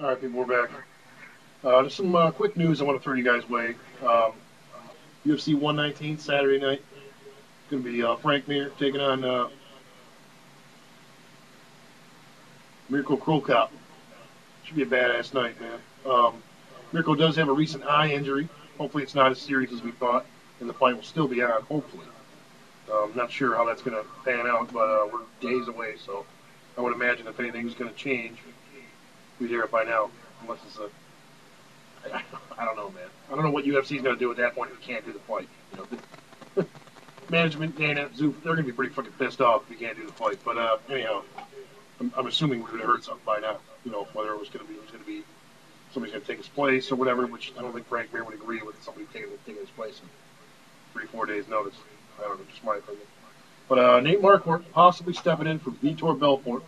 All right, people, we're back. Just some quick news I want to throw you guys' way. UFC 119 Saturday night. Going to be Frank Mir taking on Mirko Crocop. Should be a badass night, man. Mirko does have a recent eye injury. Hopefully, it's not as serious as we thought, and the fight will still be on. Hopefully, not sure how that's going to pan out, but we're days away, so I would imagine if anything's going to change, we'd hear it by now. Unless it's a I don't know, man. I don't know what UFC is going to do at that point if we can't do the fight. Management, Dana, Zoop, they're going to be pretty fucking pissed off if we can't do the fight. But anyhow, I'm assuming we would have heard something by now. Whether it was going to be, somebody's going to take his place or whatever. Which I don't think Frank Mir would agree with somebody taking his place in 3-4 days notice. I don't know, just my opinion. But Nate Marquardt possibly stepping in for Vitor Belfort.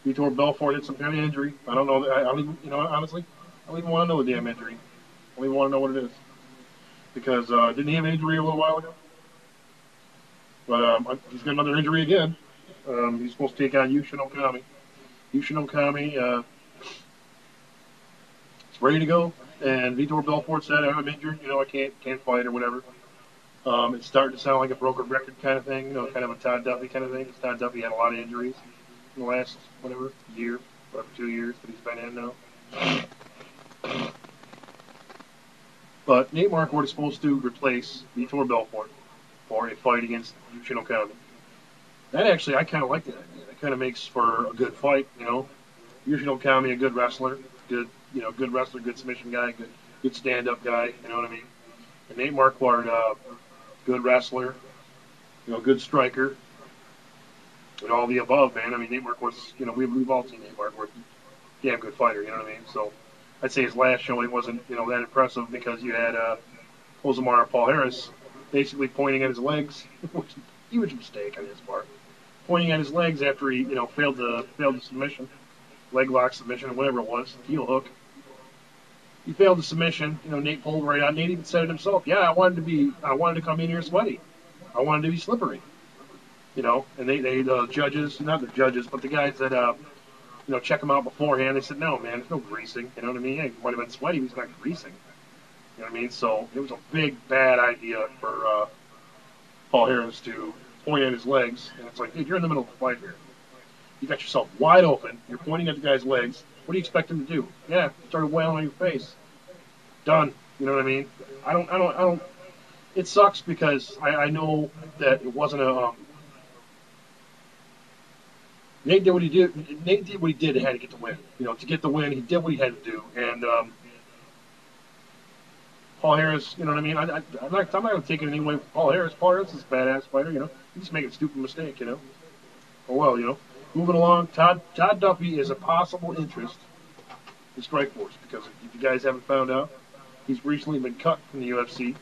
Vitor Belfort had some kind of injury. I don't know. I don't even, honestly, I don't even want to know the damn injury. I don't even want to know what it is. Because didn't he have an injury a little while ago? But he's got another injury again. He's supposed to take on Yushin Okami. Yushin Okami is ready to go. And Vitor Belfort said, I'm injured. I can't fight or whatever. It's starting to sound like a broken record kind of thing. Kind of a Todd Duffy kind of thing. Because Todd Duffy had a lot of injuries in the last, year, 2 years that he's been in now. But Nate Marquardt is supposed to replace Vitor Belfort for a fight against Yushin Okami. That actually, I kind of like that idea. That kind of makes for a good fight, Yushin Okami, a good wrestler, good wrestler, good submission guy, good stand-up guy, you know what I mean? And Nate Marquardt, good wrestler, good striker, and all the above, man. I mean, Nate Marquardt's, we've all seen Nate Marquardt, damn good fighter, you know what I mean? So I'd say his last showing wasn't, that impressive because you had Josemar Paul Harris basically pointing at his legs, which is a huge mistake on his part. Pointing at his legs after he, failed the submission, leg lock submission, or whatever it was, heel hook. He failed the submission. Nate pulled right out. Nate even said it himself. Yeah, I wanted to come in here sweaty. I wanted to be slippery. And the judges, not the judges, but the guys that check him out beforehand. They said, no, man, there's no greasing. You know what I mean? He might have been sweaty, but he's not greasing. You know what I mean? So it was a big, bad idea for Paul Harris to point at his legs. And it's like, dude, you're in the middle of a fight here. You got yourself wide open. You're pointing at the guy's legs. What do you expect him to do? Yeah, started wailing on your face. Done. You know what I mean? I don't. It sucks because I know that it wasn't a. Nate did what he did. Nate did what he did. He had to get the win. To get the win, he did what he had to do. And Paul Harris, you know what I mean? I'm not going to take it anyway from Paul Harris. Paul Harris is a badass fighter. He's just making a stupid mistake. Oh well. Moving along, Todd Duffy is a possible interest in Strikeforce because if you guys haven't found out, he's recently been cut from the UFC.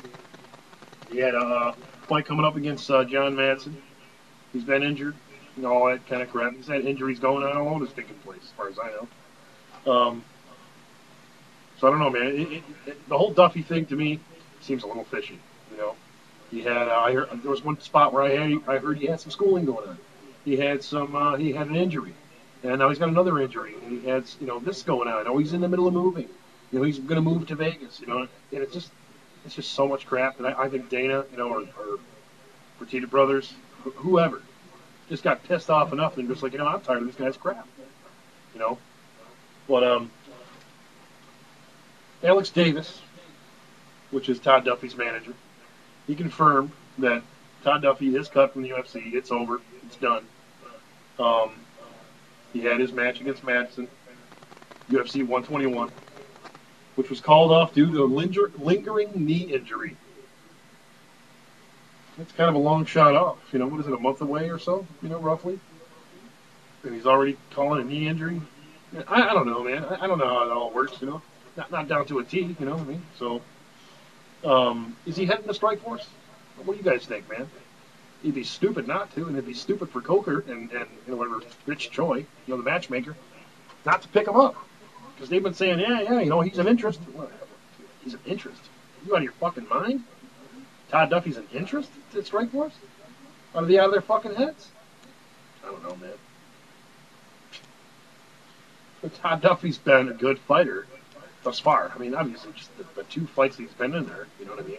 He had a fight coming up against John Madsen. He's been injured. All that kind of crap. He's had injuries going on. I don't know what is taking place, as far as I know. So I don't know, man. The whole Duffy thing to me seems a little fishy. He had there was one spot where I heard he had some schooling going on. He had he had an injury, and now he's got another injury. And he has this going on. Oh, he's in the middle of moving. He's going to move to Vegas. And it's just so much crap. And I think Dana, or Fertitta Brothers, whoever, just got pissed off enough and just like, I'm tired of this guy's crap. But Alex Davis, which is Todd Duffy's manager, he confirmed that Todd Duffy is cut from the UFC. It's over. It's done. He had his match against Madsen, UFC 121, which was called off due to a lingering knee injury. It's kind of a long shot off. What is it, a month away or so, roughly? And he's already calling a knee injury. I don't know, man. I don't know how it all works, Not down to a T, you know what I mean? So, is he heading to Strikeforce? What do you guys think, man? He'd be stupid not to, and it'd be stupid for Coker and whatever, Rich Choi, the matchmaker, not to pick him up. Because they've been saying, yeah, he's an interest. He's an interest? You out of your fucking mind? Todd Duffy's an interest at Strikeforce? Are they out of their fucking heads? I don't know, man. But Todd Duffy's been a good fighter thus far. I mean, obviously, just the two fights he's been in there, you know what I mean?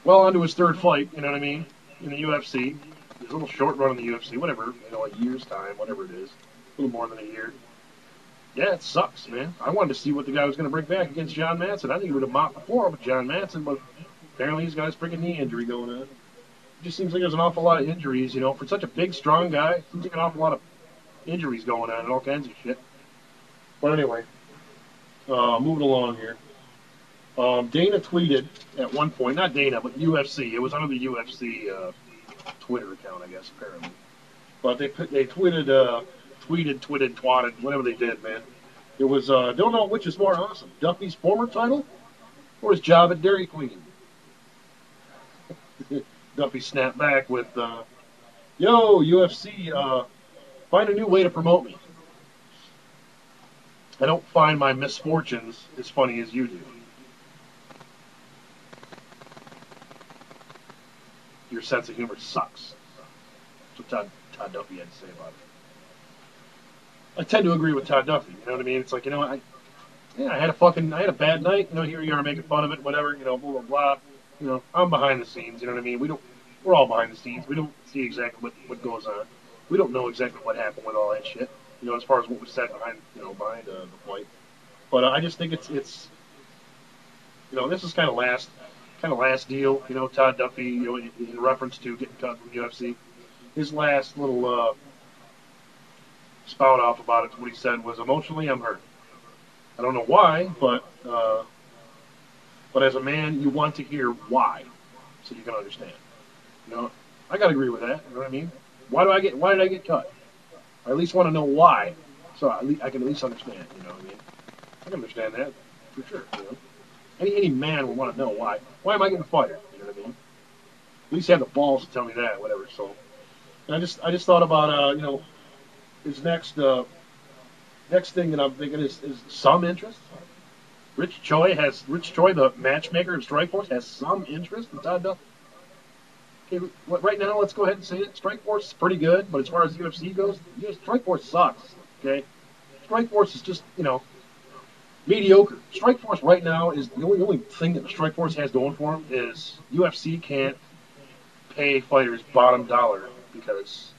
Well, on to his third fight, you know what I mean? In the UFC. His little short run in the UFC, whatever, a year's time, whatever it is. A little more than a year. Yeah, it sucks, man. I wanted to see what the guy was going to bring back against John Madsen. I think he would have mopped the floor with John Madsen, but apparently he's got his freaking knee injury going on. It just seems like there's an awful lot of injuries, for such a big, strong guy. It seems like an awful lot of injuries going on and all kinds of shit. But anyway, moving along here. Dana tweeted at one point, not Dana, but UFC. It was under the UFC Twitter account, I guess, apparently. But they tweeted, twatted, whatever they did, man. It was, don't know which is more awesome, Duffy's former title or his job at Dairy Queen. Duffy snapped back with, yo, UFC, find a new way to promote me. I don't find my misfortunes as funny as you do. Your sense of humor sucks. That's what Todd Duffy had to say about it. I tend to agree with Todd Duffy. You know what I mean? It's like, I had a bad night. Here you are making fun of it, whatever. Blah blah blah. I'm behind the scenes. You know what I mean? We're all behind the scenes. We don't see exactly what goes on. We don't know exactly what happened with all that shit. As far as what was said behind the fight. But I just think it's this is kind of last deal. Todd Duffy, in reference to getting cut from UFC. His last little spout off about it, what he said was, emotionally, I'm hurt. I don't know why, but as a man, you want to hear why, so you can understand. I gotta agree with that. You know what I mean? Why did I get cut? I at least want to know why, so I can at least understand. You know what I mean? I can understand that for sure. Any man would want to know why. Why am I getting fired? You know what I mean? At least you have the balls to tell me that, whatever. So, and I just thought about his next thing that I'm thinking is some interest. Rich Choi, the matchmaker of Strikeforce, has some interest in Todd Duffy. Okay, right now, let's go ahead and say it. Strikeforce is pretty good, but as far as UFC goes, Strikeforce sucks. Okay, Strikeforce is just mediocre. Strikeforce right now is the only thing that Strikeforce has going for him is UFC can't pay fighters bottom dollar because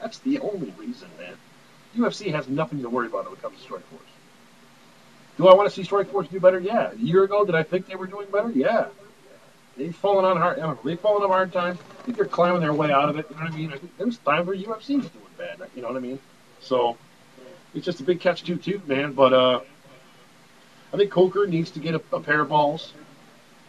that's the only reason, man. UFC has nothing to worry about when it comes to Strikeforce. Do I want to see Strikeforce do better? Yeah. A year ago, did I think they were doing better? Yeah. They've fallen on hard. They've fallen on hard times. I think they're climbing their way out of it. You know what I mean? I think there's time where UFC was doing bad. You know what I mean? So it's just a big catch-22, man. But I think Coker needs to get a pair of balls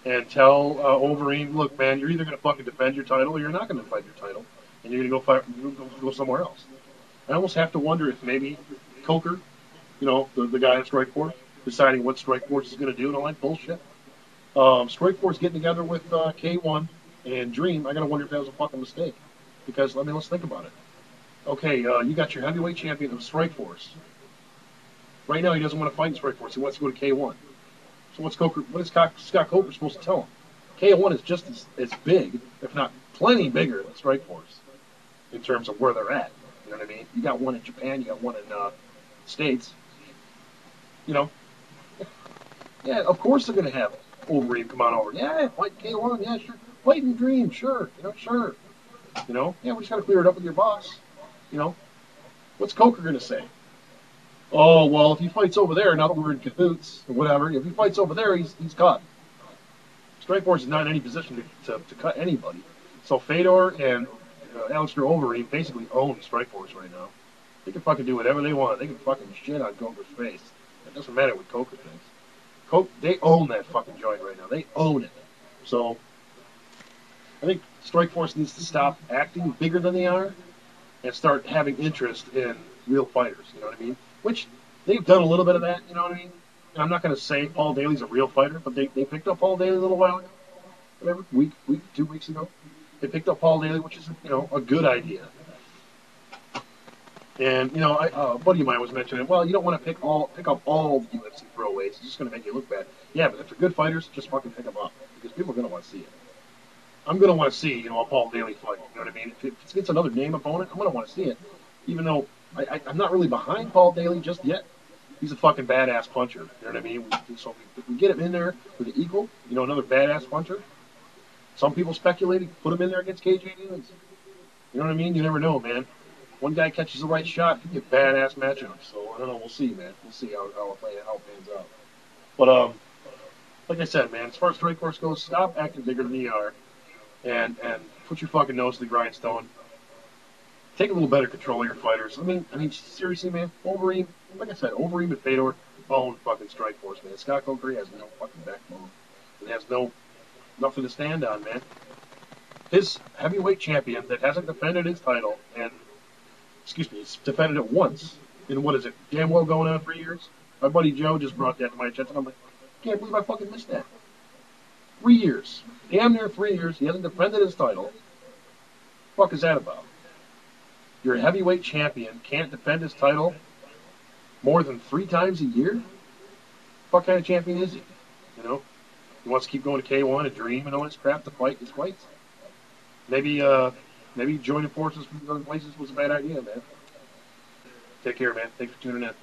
and tell Overeem, look, man, you're either going to fucking defend your title or you're not going to defend your title, and you're going to go somewhere else. I almost have to wonder if maybe Coker, the guy at Strikeforce, deciding what Strikeforce is going to do and all that bullshit. Strikeforce getting together with K1 and Dream, I got to wonder if that was a fucking mistake. Because, let's think about it. Okay, you got your heavyweight champion of Strikeforce. Right now, he doesn't want to fight in Strikeforce. He wants to go to K1. So what is Scott Coker supposed to tell him? K1 is just as big, if not plenty bigger than Strikeforce in terms of where they're at. You know what I mean? You got one in Japan, you got one in States. Yeah, of course they're going to have Overeem come on over. Yeah, fight K1, yeah, sure. Fight in Dream, sure. Sure. Yeah, we just got to clear it up with your boss. What's Coker going to say? Oh, well, if he fights over there, now that we're in cahoots or whatever, if he fights over there, he's cut. Strikeforce is not in any position to cut anybody. So Fedor and Alistair Overeem basically own Strikeforce right now. They can fucking do whatever they want. They can fucking shit on Coker's face. It doesn't matter what Coker thinks. They own that fucking joint right now. They own it. So I think Strikeforce needs to stop acting bigger than they are and start having interest in real fighters. You know what I mean? Which they've done a little bit of that. You know what I mean? And I'm not going to say Paul Daly's a real fighter, but they picked up Paul Daly a little while ago. Whatever, week, 2 weeks ago. They picked up Paul Daly, which is, a good idea. And, a buddy of mine was mentioning, well, you don't want to pick up all the UFC throwaways. It's just going to make you look bad. Yeah, but if they're good fighters, just fucking pick them up. Because people are going to want to see it. I'm going to want to see, a Paul Daly fight. You know what I mean? If it's another name opponent, I'm going to want to see it. Even though I'm not really behind Paul Daly just yet. He's a fucking badass puncher. You know what I mean? So if we get him in there with an equal, you know, another badass puncher. Some people speculated put him in there against KJ Newlands. You know what I mean? You never know, man. One guy catches the right shot, could be a badass matchup. So I don't know. We'll see, man. We'll see how it pans out. But like I said, man, as far as strike force goes, stop acting bigger than you are, and put your fucking nose to the grindstone. Take a little better control of your fighters. I mean, seriously, man. Overeem, like I said, Overeem and Fedor own fucking strike force, man. Scott Coker has no fucking backbone. He has nothing to stand on, man. His heavyweight champion that hasn't defended his title, and excuse me, he's defended it once in what is it? Damn well going on 3 years. My buddy Joe just brought that to my attention. I'm like, can't believe I fucking missed that. 3 years, damn near 3 years. He hasn't defended his title. What the fuck is that about? Your heavyweight champion can't defend his title more than 3 times a year? What kind of champion is he? You know, he wants to keep going to K1 and Dream and all this crap to fight his fights. Maybe joining forces from other places was a bad idea, man. Take care, man. Thanks for tuning in.